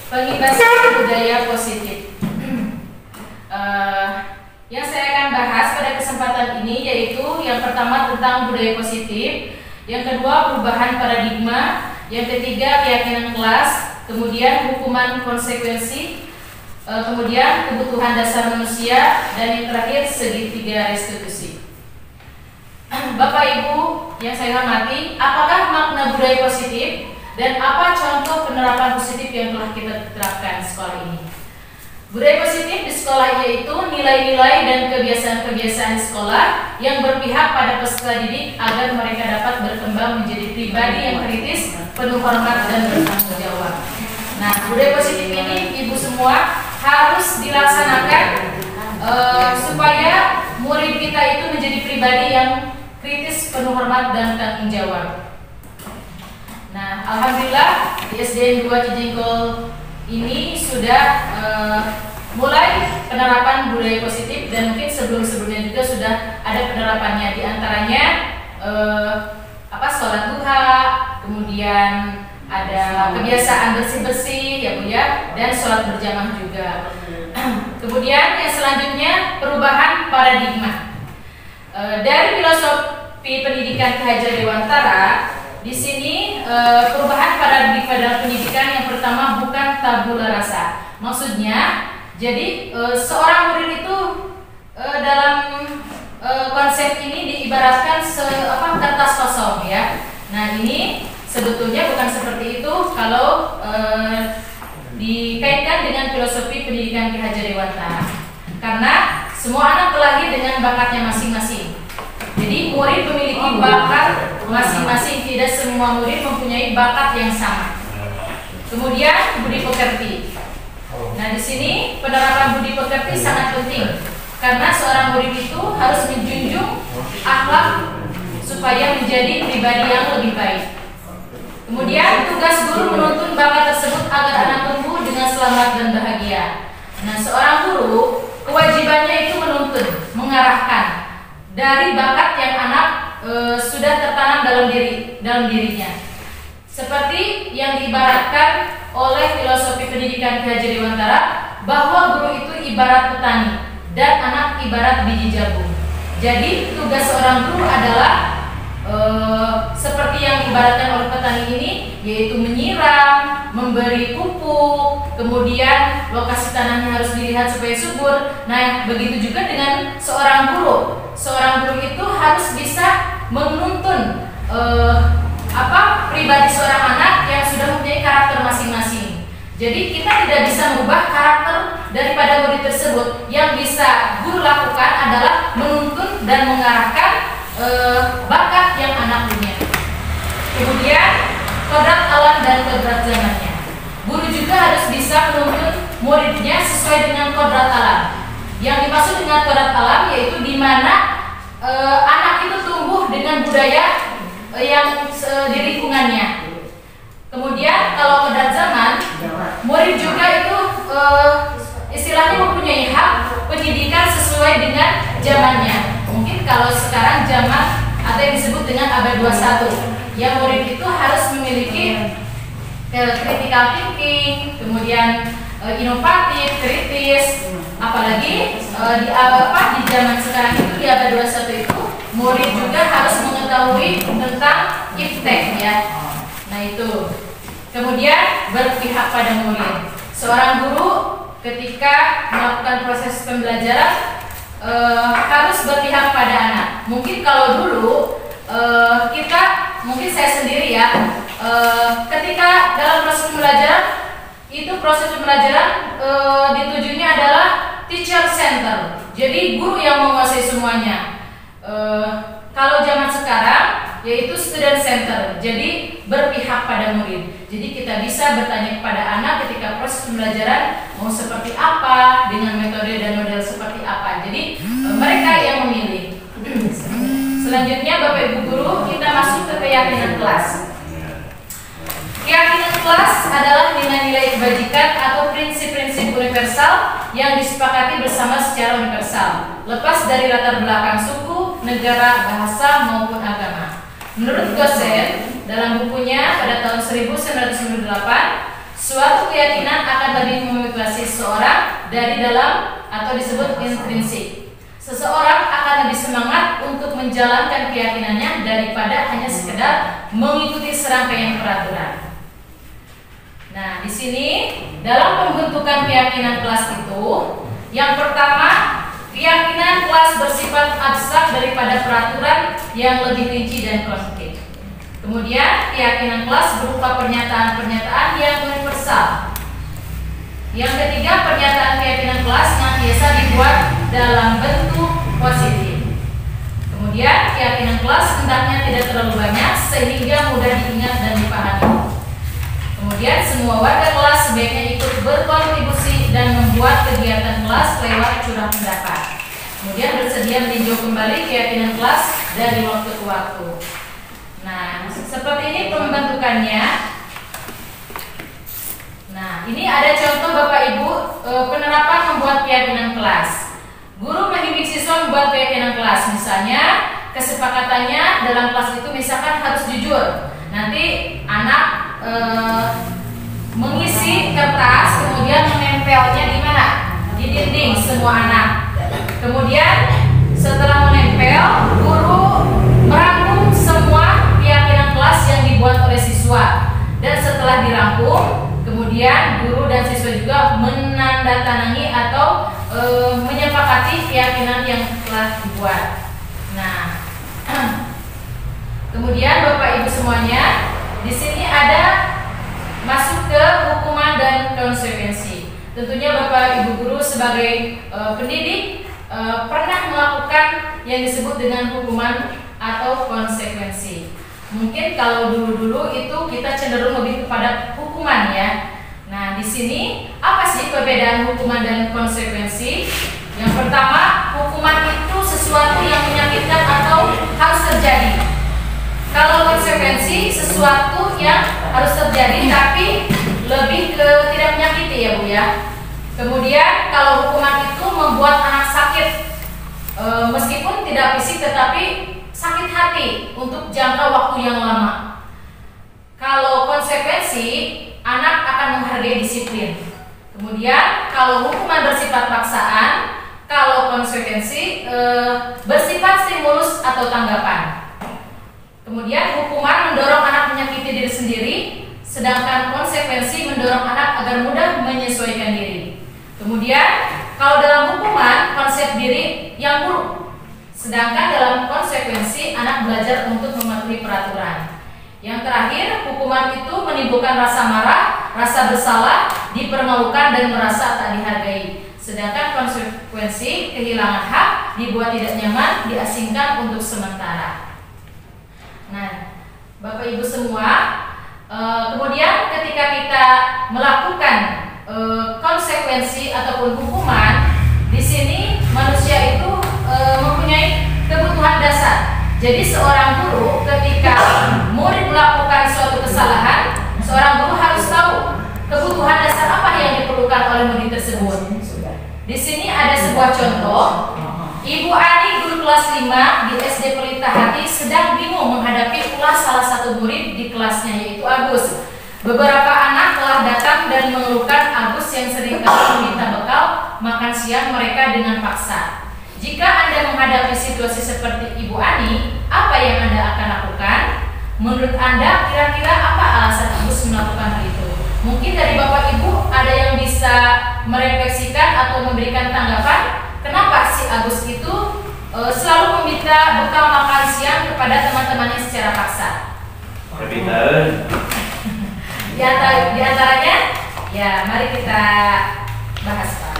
Pengibasan budaya positif. Yang saya akan bahas pada kesempatan ini yaitu yang pertama tentang budaya positif, yang kedua perubahan paradigma, yang ketiga keyakinan kelas, kemudian hukuman konsekuensi, kemudian kebutuhan dasar manusia, dan yang terakhir segitiga restitusi. Bapak Ibu yang saya hormati, apakah makna budaya positif dan apa contoh penerapan positif yang telah kita terapkan di sekolah ini? Budaya positif di sekolah yaitu nilai-nilai dan kebiasaan-kebiasaan sekolah yang berpihak pada peserta didik agar mereka dapat berkembang menjadi pribadi yang kritis, penuh hormat dan bertanggung jawab. Nah, budaya positif ini Ibu semua harus dilaksanakan supaya murid kita itu menjadi pribadi yang kritis, penuh hormat dan tanggung jawab. Nah, alhamdulillah di SDN 2 Cijengkol ini sudah mulai penerapan budaya positif, dan mungkin sebelum-sebelumnya juga sudah ada penerapannya, di antaranya sholat duha, kemudian ada kebiasaan bersih-bersih ya Bu ya, dan sholat berjamaah juga. Kemudian yang selanjutnya perubahan paradigma. Dari filosofi pendidikan Ki Hajar Dewantara, di sini perubahan paradigma dalam pendidikan yang pertama bukan tabula rasa. Maksudnya, jadi seorang murid itu dalam konsep ini diibaratkan kertas kosong ya. Nah, ini sebetulnya bukan seperti itu kalau dikaitkan dengan filosofi pendidikan Ki Hajar Dewantara. Karena semua anak terlahir dengan bakatnya masing-masing. Jadi murid memiliki bakat masing-masing, tidak semua murid mempunyai bakat yang sama. Kemudian budi pekerti. Nah, di sini penerapan budi pekerti sangat penting karena seorang murid itu harus menjunjung akhlak supaya menjadi pribadi yang lebih baik. Kemudian tugas guru menuntun bakat tersebut agar anak tumbuh dengan selamat dan bahagia. Nah, seorang guru kewajibannya itu menuntun, mengarahkan dari bakat yang anak sudah tertanam dalam dirinya. Seperti yang diibaratkan oleh filosofi pendidikan Ki Hajar Dewantara, bahwa guru itu ibarat petani dan anak ibarat biji jagung. Jadi tugas seorang guru adalah seperti yang diibaratkan oleh petani ini, yaitu menyiram, memberi pupuk, kemudian lokasi tanahnya harus dilihat supaya subur. Nah, begitu juga dengan seorang guru. Seorang guru itu harus bisa menuntun pribadi seorang anak yang sudah mempunyai karakter masing-masing. Jadi kita tidak bisa merubah karakter daripada murid tersebut. Yang bisa guru lakukan adalah menuntun dan mengarahkan bakat yang anak punya. Kemudian kodrat alam dan kodrat zamannya. Guru juga harus bisa menuntun muridnya sesuai dengan kodrat alam. Yang dimaksud dengan kodrat alam yaitu di mana anak itu tumbuh dengan budaya yang di lingkungannya. Kemudian kalau kodrat zaman, murid juga itu istilahnya mempunyai hak pendidikan sesuai dengan zamannya. Mungkin kalau sekarang zaman atau yang disebut dengan abad 21, yang murid itu harus memiliki critical thinking, kemudian inovatif, kritis, apalagi di zaman sekarang itu di abad 21 itu murid juga harus mengetahui tentang iptek ya. Nah itu. Kemudian berpihak pada murid. Seorang guru ketika melakukan proses pembelajaran harus berpihak pada anak. Mungkin kalau dulu mungkin saya sendiri ya, ketika dalam proses pembelajaran itu proses pembelajaran ditujunya adalah teacher center. Jadi guru yang menguasai semuanya. Kalau zaman sekarang yaitu student center. Jadi berpihak pada murid. Jadi kita bisa bertanya kepada anak ketika proses pembelajaran mau seperti apa, dengan metode dan model seperti apa. Jadi mereka yang memilih. Selanjutnya Bapak Ibu guru, kita masuk ke keyakinan kelas. Keyakinan kelas adalah nilai-nilai kebajikan atau prinsip-prinsip universal yang disepakati bersama secara universal, lepas dari latar belakang suku, negara, bahasa maupun agama. Menurut Gosen dalam bukunya pada tahun 1998, suatu keyakinan akan lebih memotivasi seseorang dari dalam atau disebut intrinsik. Seseorang akan lebih semangat untuk menjalankan keyakinannya daripada hanya sekedar mengikuti serangkaian peraturan. Nah, di sini dalam pembentukan keyakinan kelas itu, yang pertama, keyakinan kelas bersifat abstrak daripada peraturan yang lebih rinci dan konkret. Kemudian, keyakinan kelas berupa pernyataan-pernyataan yang universal. Yang ketiga, pernyataan keyakinan kelas yang biasa dibuat dalam bentuk positif. Kemudian, keyakinan kelas hendaknya tidak terlalu banyak sehingga mudah diingat dan dipahami. Kemudian, semua warga kelas sebaiknya ikut berkontribusi dan membuat kegiatan kelas lewat curah pendapat. Kemudian, bersedia meninjau kembali keyakinan kelas dari waktu ke waktu. Nah, seperti ini pembentukannya. Nah, ini ada contoh Bapak Ibu penerapan membuat keyakinan kelas. Guru membimbing siswa membuat keyakinan kelas. Misalnya, kesepakatannya dalam kelas itu misalkan harus jujur. Nanti anak mengisi kertas, kemudian menempelnya di mana? Di dinding semua anak. Kemudian setelah menempel, guru merangkum semua keyakinan kelas yang dibuat oleh siswa. Dan setelah dirangkum, kemudian guru dan siswa juga menandatangani atau menyepakati keyakinan yang telah dibuat. Nah, kemudian Bapak Ibu semuanya, di sini ada masuk ke hukuman dan konsekuensi. Tentunya Bapak Ibu guru sebagai pendidik pernah melakukan yang disebut dengan hukuman atau konsekuensi. Mungkin kalau dulu-dulu itu kita cenderung lebih kepada hukuman ya. Nah, di sini apa sih perbedaan hukuman dan konsekuensi? Yang pertama, hukuman itu sesuatu yang menyakitkan atau harus terjadi. Kalau konsekuensi sesuatu yang harus terjadi tapi lebih ke tidak menyakiti ya Bu ya. Kemudian kalau hukuman itu membuat anak sakit, meskipun tidak fisik tetapi sakit hati untuk jangka waktu yang lama. Kalau konsekuensi, anak akan menghargai disiplin. Kemudian kalau hukuman bersifat paksaan, kalau konsekuensi bersifat stimulus atau tanggapan. Kemudian hukuman mendorong anak menyakiti diri sendiri, sedangkan konsekuensi mendorong anak agar mudah menyesuaikan diri. Kemudian kalau dalam hukuman konsep diri yang buruk, sedangkan dalam konsekuensi anak belajar untuk mematuhi peraturan. Yang terakhir, hukuman itu menimbulkan rasa marah, rasa bersalah, dipermalukan dan merasa tak dihargai. Sedangkan konsekuensi kehilangan hak, dibuat tidak nyaman, diasingkan untuk sementara. Nah, Bapak Ibu semua, kemudian ketika kita melakukan konsekuensi ataupun hukuman, di sini manusia itu mempunyai kebutuhan dasar. Jadi seorang guru ketika murid melakukan suatu kesalahan, seorang guru harus tahu kebutuhan dasar apa yang diperlukan oleh murid tersebut. Di sini ada sebuah contoh. Ibu Ani, guru kelas 5 di SD Pelita Hati, sedang bingung menghadapi ulas salah satu murid di kelasnya, yaitu Agus. Beberapa anak telah datang dan mengeluhkan Agus yang seringkali meminta bekal makan siang mereka dengan paksa. Jika Anda menghadapi situasi seperti Ibu Ani, apa yang Anda akan lakukan? Menurut Anda, kira-kira apa alasan Agus melakukan hal itu? Mungkin dari Bapak Ibu ada yang bisa merefleksikan atau memberikan tanggapan. Kenapa si Agus itu selalu meminta bekal makan siang kepada teman-temannya secara paksa? Di antaranya, ya mari kita bahas Pak.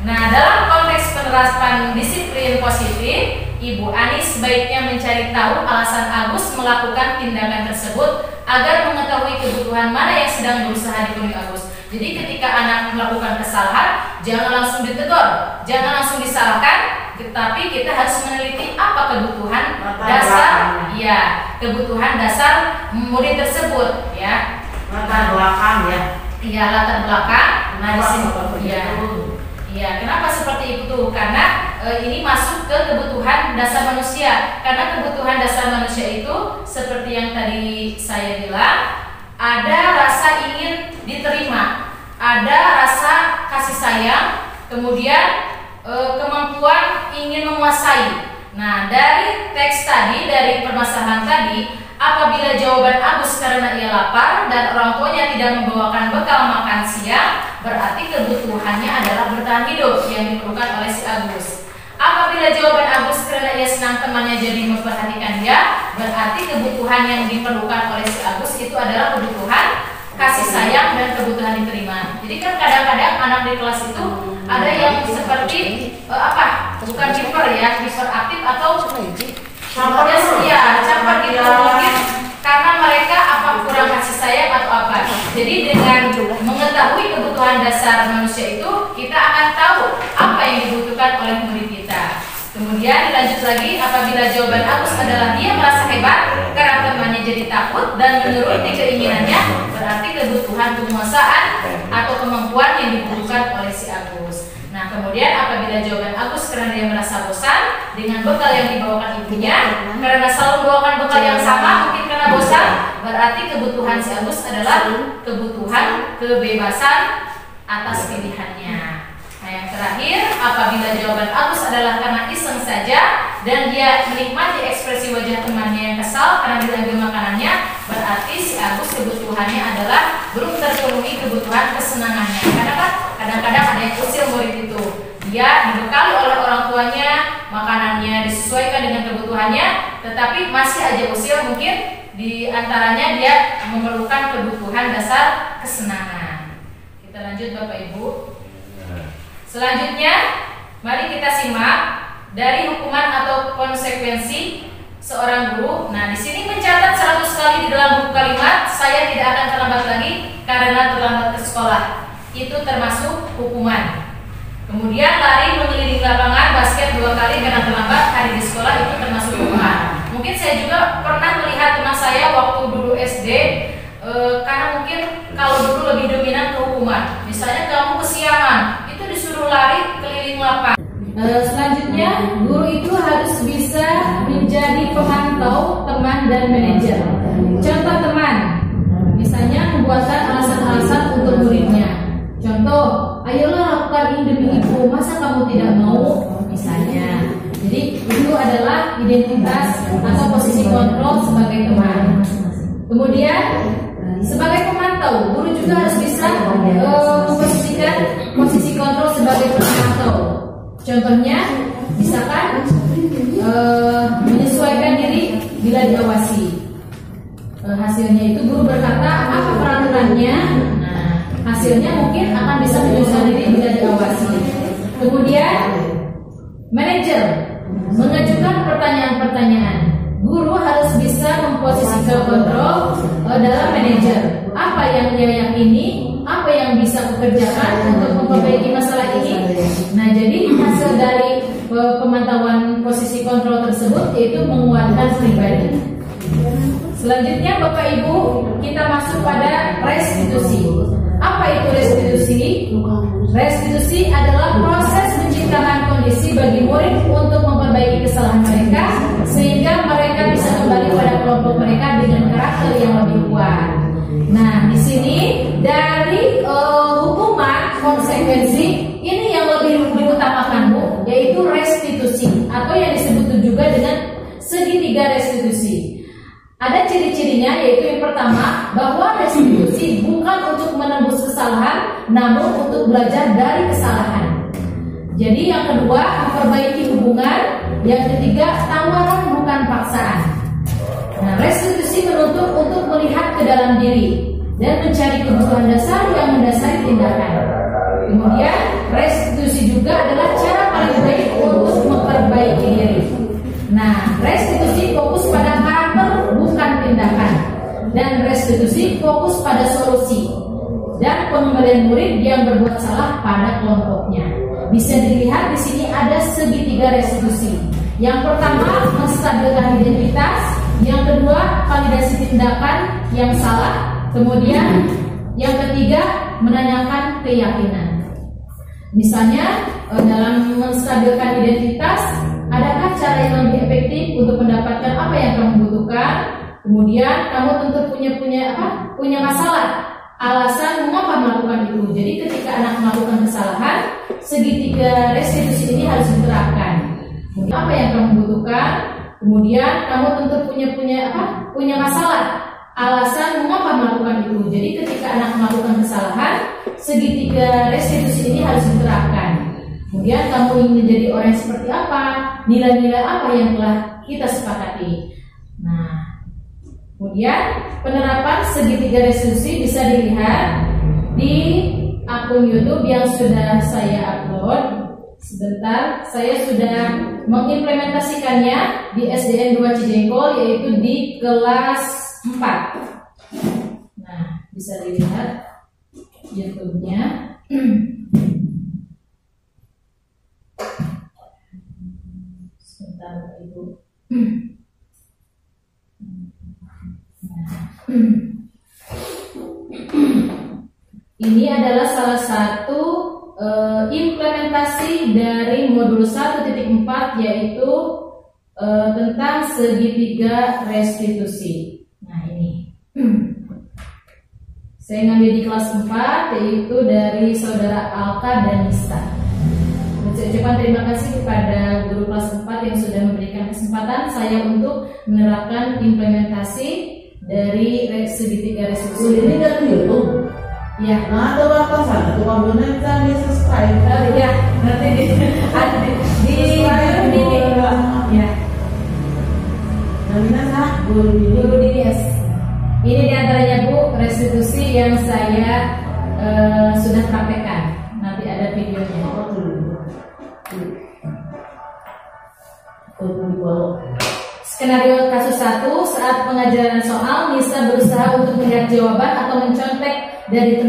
Nah, dalam konteks penerapan disiplin positif, Ibu Ani sebaiknya mencari tahu alasan Agus melakukan tindakan tersebut agar mengetahui kebutuhan mana yang sedang berusaha dipenuhi Agus. Jadi ketika anak melakukan kesalahan, jangan langsung ditegur, jangan langsung disalahkan, tetapi kita harus meneliti apa kebutuhan dasar, ya, kebutuhan dasar murid tersebut, ya. Latar belakang ya. Iya, latar belakang. Nah, di sini, ya. Iya, kenapa seperti itu? Karena ini masuk ke kebutuhan dasar manusia. Karena kebutuhan dasar manusia itu seperti yang tadi saya bilang, ada rasa ingin diterima. sayang, kemudian kemampuan ingin menguasai. Nah, dari teks tadi, dari permasalahan tadi, apabila jawaban Agus karena ia lapar dan orang tuanya tidak membawakan bekal makan siang, berarti kebutuhannya adalah bertahan hidup yang diperlukan oleh si Agus. Apabila jawaban Agus karena ia senang temannya jadi memperhatikan dia, berarti kebutuhan yang diperlukan oleh si Agus itu adalah kebutuhan kasih sayang dan kebutuhan diterima. Jadi kan kadang-kadang anak di kelas itu ada yang seperti bukan hiperaktif atau campur gitu, mungkin karena mereka kurang kasih sayang atau apa. Jadi dengan mengetahui kebutuhan dasar manusia itu, kita akan tahu apa yang dibutuhkan oleh murid kita. Kemudian dilanjut lagi, apabila jawaban Agus adalah dia merasa hebat karena temannya jadi takut dan menuruti keinginannya, berarti kebutuhan penguasaan atau kemampuan yang dibutuhkan oleh si Agus. Nah, kemudian apabila jawaban Agus karena dia merasa bosan dengan bekal yang dibawakan ibunya, karena selalu membawakan bekal yang sama, mungkin karena bosan, berarti kebutuhan si Agus adalah kebutuhan kebebasan atas pilihannya. Nah, yang terakhir, apabila jawaban Agus adalah karena iseng saja dan dia menikmati ekspresi wajah temannya yang kesal karena diambil makanannya, berarti si Agus kebutuhannya adalah belum terpenuhi kebutuhan kesenangannya. Karena kan kadang-kadang ada yang usil murid itu, dia dibekali oleh orang tuanya, makanannya disesuaikan dengan kebutuhannya, tetapi masih aja usil, mungkin di antaranya dia memerlukan kebutuhan dasar kesenangan. Kita lanjut Bapak Ibu. Selanjutnya, mari kita simak dari hukuman atau konsekuensi seorang guru. Nah, di sini mencatat 100 kali di dalam buku kalimat, saya tidak akan terlambat lagi karena terlambat ke sekolah. Itu termasuk hukuman. Kemudian lari mengelilingi lapangan basket 2 kali karena terlambat hari di sekolah, itu termasuk hukuman. Mungkin saya juga pernah melihat teman saya waktu dulu SD, karena mungkin kalau dulu lebih dominan ke hukuman. Misalnya kamu kesiangan, disuruh lari keliling lapangan. Selanjutnya, guru itu harus bisa menjadi pemantau teman dan manajer. Contoh teman, misalnya pembuatan alasan-alasan untuk muridnya. Contoh, ayolah lakukan ini demi ibu, masa kamu tidak mau? Misalnya. Jadi itu adalah identitas atau posisi kontrol sebagai teman. Kemudian sebagai pemantau, guru juga harus bisa memposisikan posisi kontrol sebagai pemantau. Contohnya, misalkan menyesuaikan diri bila diawasi. Hasilnya itu guru berkata apa peraturannya. Nah, hasilnya mungkin akan bisa menyesuaikan diri bila diawasi. Kemudian, manajer mengajukan pertanyaan-pertanyaan. Guru harus bisa memposisikan kontrol dalam manajer. Apa yang dia yakini, apa yang bisa dikerjakan untuk memperbaiki masalah ini. Nah, jadi hasil dari pemantauan posisi kontrol tersebut yaitu menguatkan pribadi. Selanjutnya Bapak Ibu, kita masuk pada restitusi. Apa itu restitusi? Restitusi adalah proses menciptakan kondisi bagi murid untuk memperbaiki kesalahan mereka sehingga mereka bisa kembali pada kelompok mereka dengan karakter yang lebih kuat. Nah, di sini dari hukuman konsekuensi ini yang lebih diutamakan Bu, yaitu restitusi atau yang disebut juga dengan segitiga restitusi. Ada ciri-cirinya, yaitu yang pertama bahwa restitusi bukan untuk menembus kesalahan, namun untuk belajar dari kesalahan. Jadi yang kedua, memperbaiki hubungan. Yang ketiga, tawaran bukan paksaan. Nah, restitusi menuntut untuk melihat ke dalam diri dan mencari kebutuhan dasar yang mendasari tindakan. Kemudian, restitusi juga adalah cara paling baik untuk memperbaiki diri. Nah, restitusi fokus pada karakter bukan tindakan, dan restitusi fokus pada solusi dan pengembalian murid yang berbuat salah pada kelompoknya. Bisa dilihat di sini ada segitiga restitusi. Yang pertama, menstabilkan identitas. Yang kedua, validasi tindakan yang salah. Kemudian, yang ketiga, menanyakan keyakinan. Misalnya, dalam menstabilkan identitas, adakah cara yang lebih efektif untuk mendapatkan apa yang kamu butuhkan? Kemudian, kamu tentu punya masalah. Alasan mengapa melakukan itu. Jadi ketika anak melakukan kesalahan, segitiga restitusi ini harus diterapkan. Kemudian apa yang kamu butuhkan? Kemudian kamu tentu punya masalah, alasan mengapa melakukan itu. Jadi ketika anak melakukan kesalahan, segitiga restitusi ini harus diterapkan. Kemudian kamu ingin menjadi orang yang seperti apa? Nilai-nilai apa yang telah kita sepakati? Nah, kemudian penerapan segitiga restitusi bisa dilihat di akun YouTube yang sudah saya upload. Sebentar, saya sudah mengimplementasikannya di SDN 2 Cijengkol, yaitu di kelas 4. Nah, bisa dilihat YouTube-nya. Sebentar, Ibu. Ini adalah salah satu implementasi dari modul 1.4, yaitu tentang segitiga restitusi. Nah, ini saya ngambil di kelas 4, yaitu dari saudara Alka dan Nisa. Saya ucapkan terima kasih kepada guru kelas 4 yang sudah memberikan kesempatan saya untuk menerapkan implementasi dari segitiga restitusi. Ini dari YouTube. Ya, Nah, ada apa sana? Tuh kamu nanti di subscribe. Ya, nanti di ya. Namanya Guru Dinias. Ini diantaranya Bu, restitusi yang saya sudah praktekkan. Nanti ada videonya. Skenario kasus 1, saat pengajaran soal, Nisa berusaha untuk melihat jawaban atau mencontek dari